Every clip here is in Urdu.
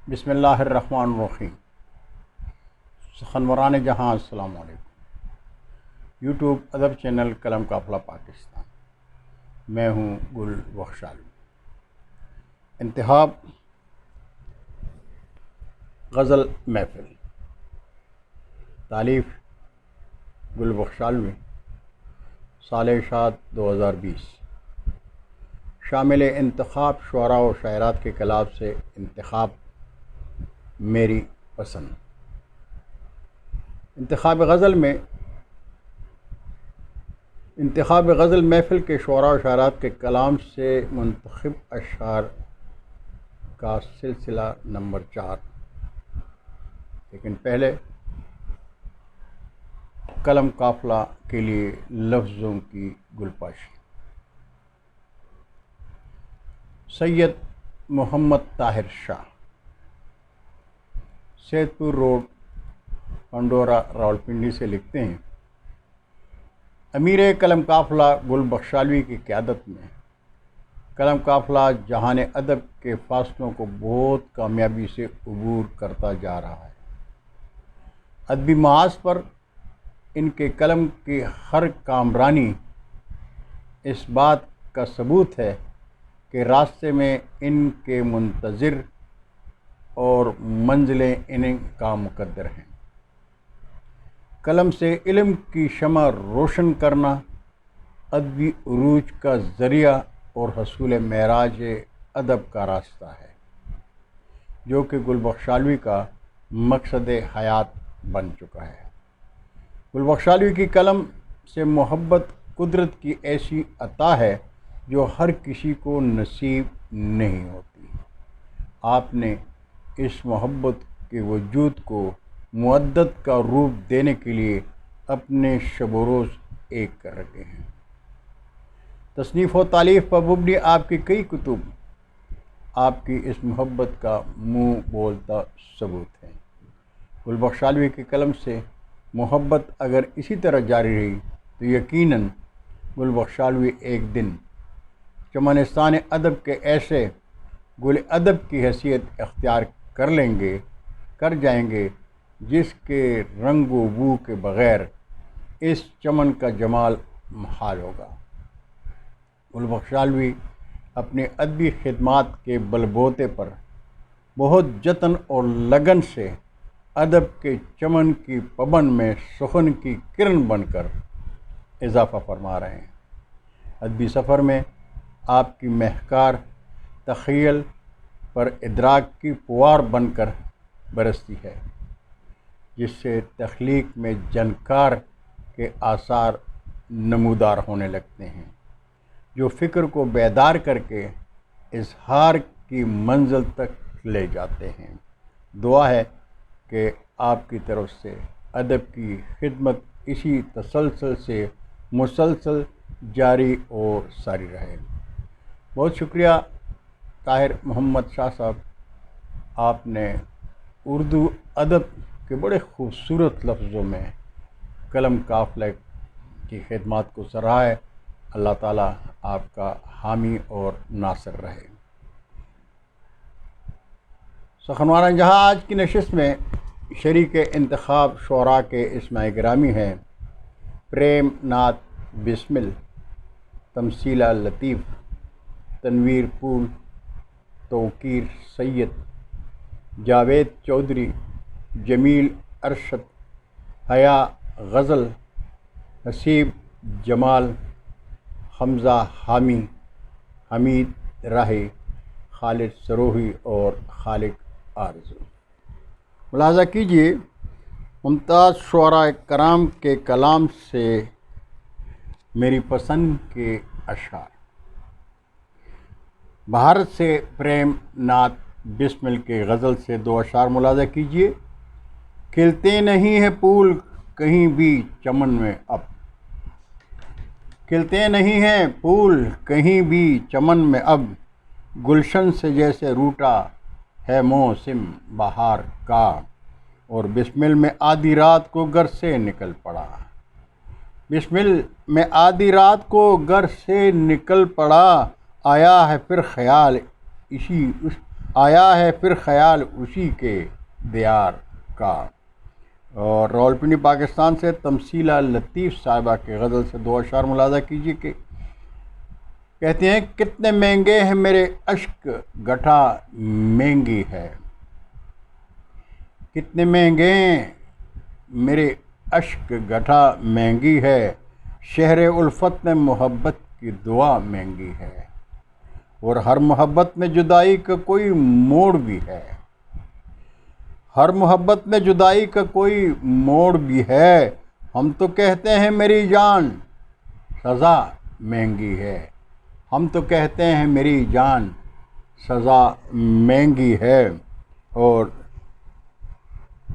بسم اللہ الرحمن الرحیم۔ سخنوران جہاں السلام علیکم۔ یوٹیوب ادب چینل قلم قافلہ پاکستان، میں ہوں گل بخشالوی۔ انتخاب غزل محفل، تالیف گل بخشالوی، سال شاد 2020۔ شامل انتخاب شعراء و شاعرات کے کلام سے انتخاب میری پسند۔ انتخاب غزل محفل کے شعراء و شاعرات کے کلام سے منتخب اشعار کا سلسلہ نمبر 4۔ لیکن پہلے قلم قافلہ کے لیے لفظوں کی گلپاشی۔ سید محمد طاہر شاہ، سید پور روڈ، پنڈورا، راولپنڈی سے لکھتے ہیں، امیر قلم قافلہ گل بخشالوی کی قیادت میں قلم قافلہ جہان ادب کے فاصلوں کو بہت کامیابی سے عبور کرتا جا رہا ہے۔ ادبی محاذ پر ان کے قلم کی ہر کامرانی اس بات کا ثبوت ہے کہ راستے میں ان کے منتظر اور منزلیں ان کا مقدر ہیں۔ قلم سے علم کی شمع روشن کرنا ادبی عروج کا ذریعہ اور حصول معراج ادب کا راستہ ہے، جو کہ گل بخشالوی کا مقصد حیات بن چکا ہے۔ گل بخشالوی کی قلم سے محبت قدرت کی ایسی عطا ہے جو ہر کسی کو نصیب نہیں ہوتی۔ آپ نے اس محبت کے وجود کو معدت کا روپ دینے کے لیے اپنے شب و روز ایک کر رکھے ہیں۔ تصنیف و تالیف پر مبنی آپ کی کئی کتب آپ کی اس محبت کا منہ بولتا ثبوت ہے۔ گل بخشالوی کی قلم سے محبت اگر اسی طرح جاری رہی تو یقیناً گل بخشالوی ایک دن چمنستان ادب کے ایسے گل ادب کی حیثیت اختیار کر جائیں گے جس کے رنگ و بو کے بغیر اس چمن کا جمال محال ہوگا۔ گل بخشالوی اپنی ادبی خدمات کے بل بوتے پر بہت جتن اور لگن سے ادب کے چمن کی پبن میں سخن کی کرن بن کر اضافہ فرما رہے ہیں۔ ادبی سفر میں آپ کی مہکار تخیل پر ادراک کی پوار بن کر برستی ہے، جس سے تخلیق میں جنکار کے آثار نمودار ہونے لگتے ہیں، جو فکر کو بیدار کر کے اظہار کی منزل تک لے جاتے ہیں۔ دعا ہے کہ آپ کی طرف سے ادب کی خدمت اسی تسلسل سے مسلسل جاری اور ساری رہے۔ بہت شکریہ طاہر محمد شاہ صاحب، آپ نے اردو ادب کے بڑے خوبصورت لفظوں میں قلم قافلہ کی خدمات کو سراہا ہے۔ اللہ تعالیٰ آپ کا حامی اور ناصر رہے۔ سخنواران جہاں آج کی نشست میں شریک انتخاب شعراء کے اسماء گرامی ہیں: پریم ناتھ بسمل، تمثیلہ لطیف، تنویر پھول، توقیر سید، جاوید چودھری، جمیل ارشد، حیا غزل، حسیب جمال، حمزہ حامی، حمید راہی، خالد سروہی اور خالق آرزو۔ ملاحظہ کیجیے، ممتاز شعراء کرام کے کلام سے میری پسند کے اشعار۔ بھارت سے پریم ناتھ بسمل کے غزل سے دو اشعار ملاحظہ کیجیے۔ کھلتے نہیں ہیں پھول کہیں بھی چمن میں اب، کھلتے نہیں ہیں پھول کہیں بھی چمن میں اب، گلشن سے جیسے روٹا ہے موسم بہار کا، اور بسمل میں آدھی رات کو گھر سے نکل پڑا، بسمل میں آدھی رات کو گھر سے نکل پڑا، آیا ہے پھر خیال اسی آیا ہے پھر خیال اسی کے دیار کا۔ اور راولپنڈی پاکستان سے تمثیلہ لطیف صاحبہ کے غزل سے دو اشعار ملاحظہ کیجیے کہ کہتے ہیں کتنے مہنگے ہیں میرے اشک گٹھا مہنگی ہے، کتنے مہنگے ہیں میرے اشک گٹھا مہنگی ہے، شہر الفت میں محبت کی دعا مہنگی ہے، اور ہر محبت میں جدائی کا کوئی موڑ بھی ہے، ہر محبت میں جدائی کا کوئی موڑ بھی ہے، ہم تو کہتے ہیں میری جان سزا مہنگی ہے، ہم تو کہتے ہیں میری جان سزا مہنگی ہے۔ اور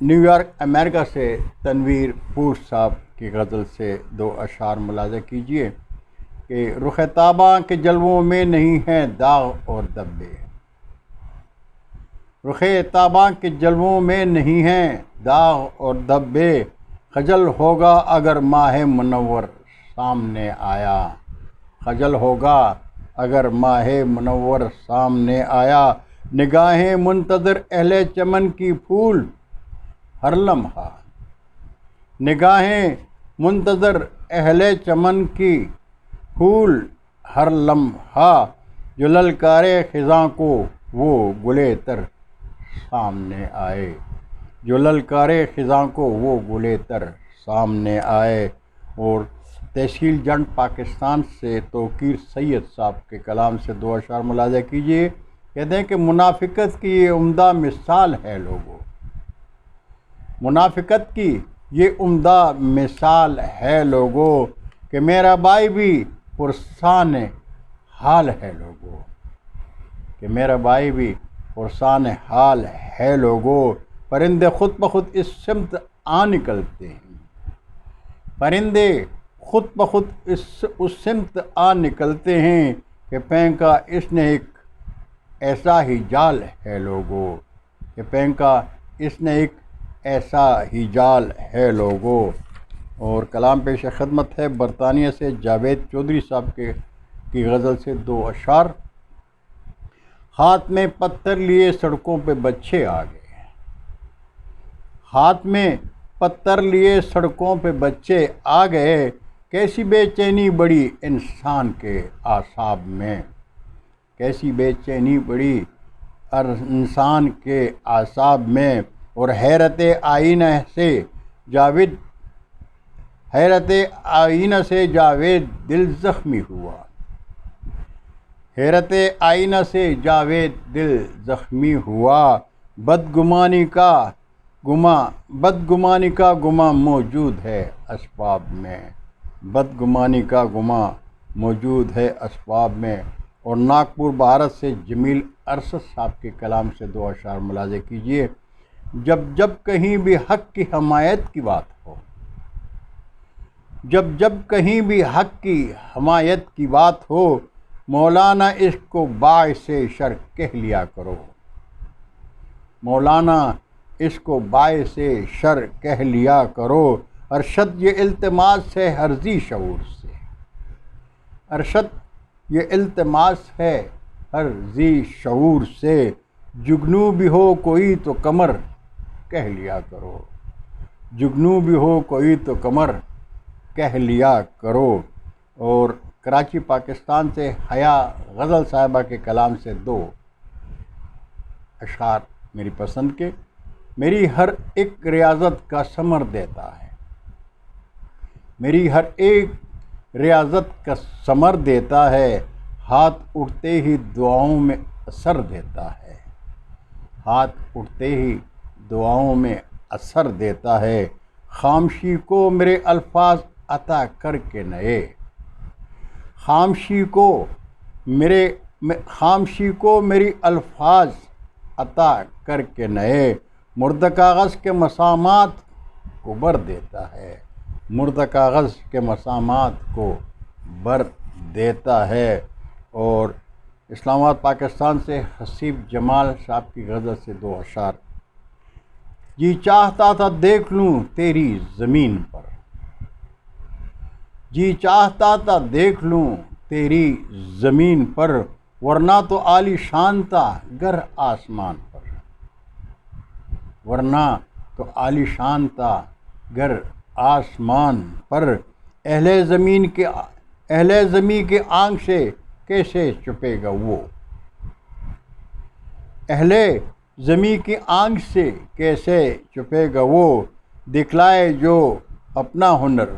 نیو یارک امریکہ سے تنویر پور صاحب کی غزل سے دو اشعار ملاحظہ کیجیے کہ رخ تاباں کے جلووں میں نہیں ہیں داغ اور دبے، رخ تاباں کے جلووں میں نہیں ہیں داغ اور دبے، خجل ہوگا اگر ماہ منور سامنے آیا، خجل ہوگا اگر ماہ منور سامنے آیا، نگاہیں منتظر اہل چمن کی پھول ہر لمحہ، نگاہیں منتظر اہل چمن کی پھول ہر لمحہ، جو للکارے خزاں کو وہ گلے تر سامنے آئے، جو للکارے خزاں کو وہ گلے تر سامنے آئے۔ اور تحصیل جنڈ پاکستان سے توقیر سید صاحب کے کلام سے دو اشعار ملاحظہ کیجیے، کہتے ہیں کہ منافقت کی یہ عمدہ مثال ہے لوگوں، منافقت کی یہ عمدہ مثال ہے لوگوں، کہ میرا بھائی بھی پرسان حال ہے لوگوں، کہ میرا بھائی بھی پرسان حال ہے لوگوں، پرندے خود بخود اس سمت آ نکلتے ہیں، پرندے خود بخود اس سمت آ نکلتے ہیں، کہ پھینکا اس نے ایک ایسا ہی جال ہے لوگوں، کہ پھینکا اس نے ایک ایسا ہی جال ہے لوگوں۔ اور کلام پیش خدمت ہے برطانیہ سے جاوید چودھری صاحب کی غزل سے دو اشعار۔ ہاتھ میں پتھر لیے سڑکوں پہ بچے آ گئے، ہاتھ میں پتھر لیے سڑکوں پہ بچے آ گئے، کیسی بے چینی بڑی انسان کے اعصاب میں، کیسی بے چینی بڑی انسان کے اعصاب میں، اور حیرت آئینہ سے جاوید دل زخمی ہوا، حیرت آئینہ سے جاوید دل زخمی ہوا، بدگمانی کا گماں موجود ہے اسباب میں، بدگمانی کا گماں موجود ہے اسباب میں۔ اور ناگپور بھارت سے جمیل ارشد صاحب کے کلام سے دو اشعار ملاحظہ کیجیے، جب جب کہیں بھی حق کی حمایت کی بات ہو، جب جب کہیں بھی حق کی حمایت کی بات ہو، مولانا اس کو باعث شر کہہ لیا کرو، مولانا اس کو باعث شر کہہ لیا کرو، ارشد یہ التماس ہے ہر ذی شعور سے، ارشد یہ التماس ہے ہر ذی شعور سے، جگنو بھی ہو کوئی تو کمر کہہ لیا کرو، جگنو بھی ہو کوئی تو کمر کہہ لیا کرو۔ اور کراچی پاکستان سے حیا غزل صاحبہ کے کلام سے دو اشعار میری پسند کے، میری ہر ایک ریاضت کا ثمر دیتا ہے، میری ہر ایک ریاضت کا ثمر دیتا ہے، ہاتھ اٹھتے ہی دعاؤں میں اثر دیتا ہے، ہاتھ اٹھتے ہی دعاؤں میں اثر دیتا ہے، خاموشی کو میرے الفاظ عطا کر کے نئے، خاموشی کو میری الفاظ عطا کر کے نئے، مردہ کاغذ کے مسامات کو بر دیتا ہے، مردہ کاغذ کے مسامات کو بر دیتا ہے۔ اور اسلام آباد پاکستان سے حسیب جمال صاحب کی غزل سے دو اشعار، جی چاہتا تھا دیکھ لوں تیری زمین پر، جی چاہتا تھا دیکھ لوں تیری زمین پر، ورنہ تو عالی شان تھا گر آسمان پر، ورنہ تو عالی شان تھا گر آسمان پر، اہل زمین کے آنکھ سے کیسے چھپے گا وہ، اہل زمین کی آنکھ سے کیسے چھپے گا وہ، دکھلائے جو اپنا ہنر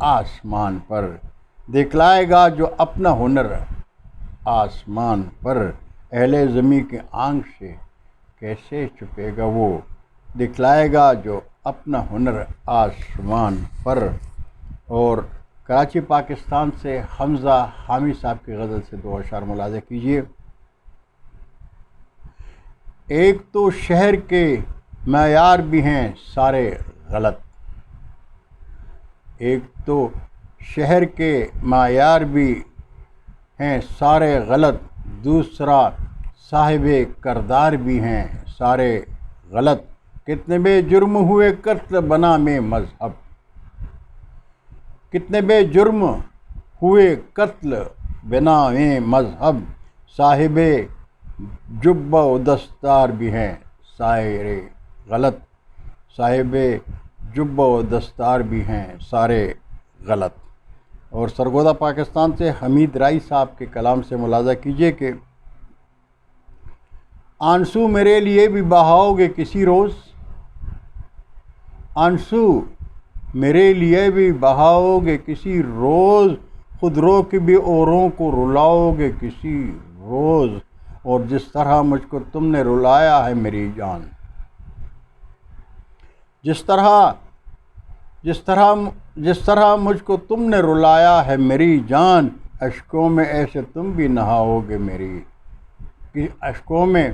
آسمان پر، دکھلائے گا جو اپنا ہنر آسمان پر، اہل زمین کی آنکھ سے کیسے چھپے گا وہ، دکھلائے گا جو اپنا ہنر آسمان پر۔ اور کراچی پاکستان سے حمزہ حامد صاحب کی غزل سے دو اشعار ملاحظہ کیجیے۔ ایک تو شہر کے معیار بھی ہیں سارے غلط، ایک تو شہر کے معیار بھی ہیں سارے غلط، دوسرا صاحب کردار بھی ہیں سارے غلط، کتنے بے جرم ہوئے قتل بنا میں مذہب، کتنے بے جرم ہوئے قتل بنا میں مذہب، صاحب جبہ و دستار بھی ہیں سارے غلط، صاحب جبہ و دستار بھی ہیں سارے غلط۔ اور سرگودا پاکستان سے حمید رائی صاحب کے کلام سے ملاحظہ کیجئے کہ آنسو میرے لیے بھی بہاؤ گے کسی روز، آنسو میرے لیے بھی بہاؤ گے کسی روز، خود رو کے بھی اوروں کو رلاؤ گے کسی روز، اور جس طرح مجھ کو تم نے رلایا ہے میری جان، جس طرح مجھ کو تم نے رلایا ہے میری جان، اشکوں میں ایسے تم بھی نہاؤ گے میری، اشکوں میں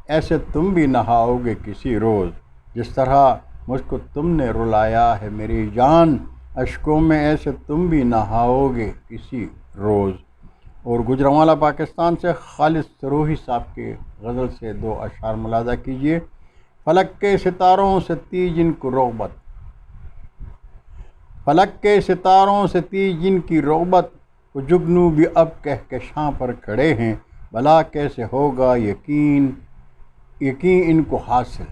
ایسے تم بھی نہاؤ گے کسی روز، جس طرح مجھ کو تم نے رلایا ہے میری جان، اشکوں میں ایسے تم بھی نہاؤ گے کسی روز۔ اور گوجرانوالا پاکستان سے خالد سروہی صاحب کے غزل سے دو اشعار ملاحظہ کیجیے۔ فلک کے ستاروں سے تھی جن کو رغبت، فلک کے ستاروں سے تھی جن کی رغبت، وہ جگنو بھی اب کہکشاں پر کھڑے ہیں، بھلا کیسے ہوگا یقین ان کو حاصل،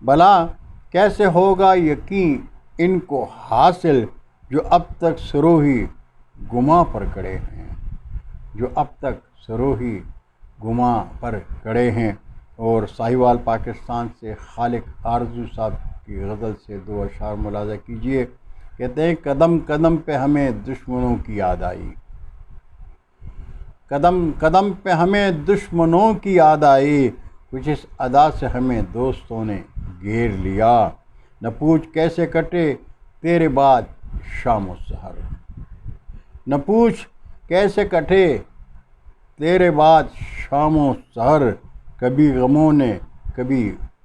بھلا کیسے ہوگا یقین ان کو حاصل، جو اب تک سروہی گماں پر کھڑے ہیں، جو اب تک سروہی گماں پر کھڑے ہیں۔ اور ساہیوال پاکستان سے خالق آرزو صاحب کی غزل سے دو اشعار ملاحظہ کیجیے۔ کہتے ہیں قدم قدم پہ ہمیں دشمنوں کی یاد آئی، قدم قدم پہ ہمیں دشمنوں کی یاد آئی، کچھ اس ادا سے ہمیں دوستوں نے گھیر لیا، نہ پوچھ کیسے کٹے تیرے بعد شام و سحر، نہ پوچھ کیسے کٹے تیرے بعد شام و سحر، کبھی غموں نے کبھی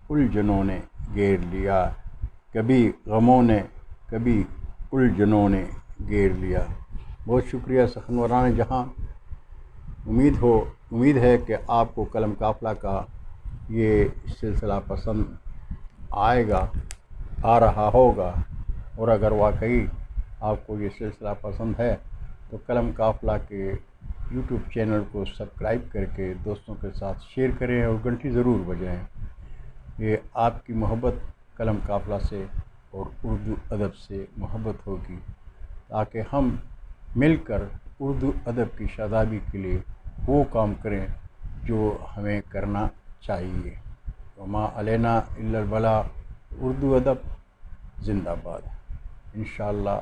الجھنوں نے گھیر لیا، کبھی غموں نے کبھی الجھنوں نے گھیر لیا۔ بہت شکریہ سخنوران جہاں، امید ہے کہ آپ کو قلم قافلہ کا یہ سلسلہ پسند آ رہا ہوگا، اور اگر واقعی آپ کو یہ سلسلہ پسند ہے تو قلم قافلہ کے یوٹیوب چینل کو سبسکرائب کر کے دوستوں کے ساتھ شیئر کریں اور گھنٹی ضرور بجائیں۔ یہ آپ کی محبت قلم قافلہ سے اور اردو ادب سے محبت ہوگی، تاکہ ہم مل کر اردو ادب کی شادابی کے لیے وہ کام کریں جو ہمیں کرنا چاہیے۔ وما علینا الا البلاغ، اردو ادب زندہ باد۔ انشاءاللہ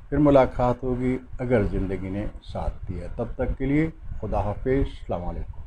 پھر ملاقات ہوگی اگر زندگی نے ساتھ دیا، تب تک کے لیے خدا حافظ، السلام علیکم۔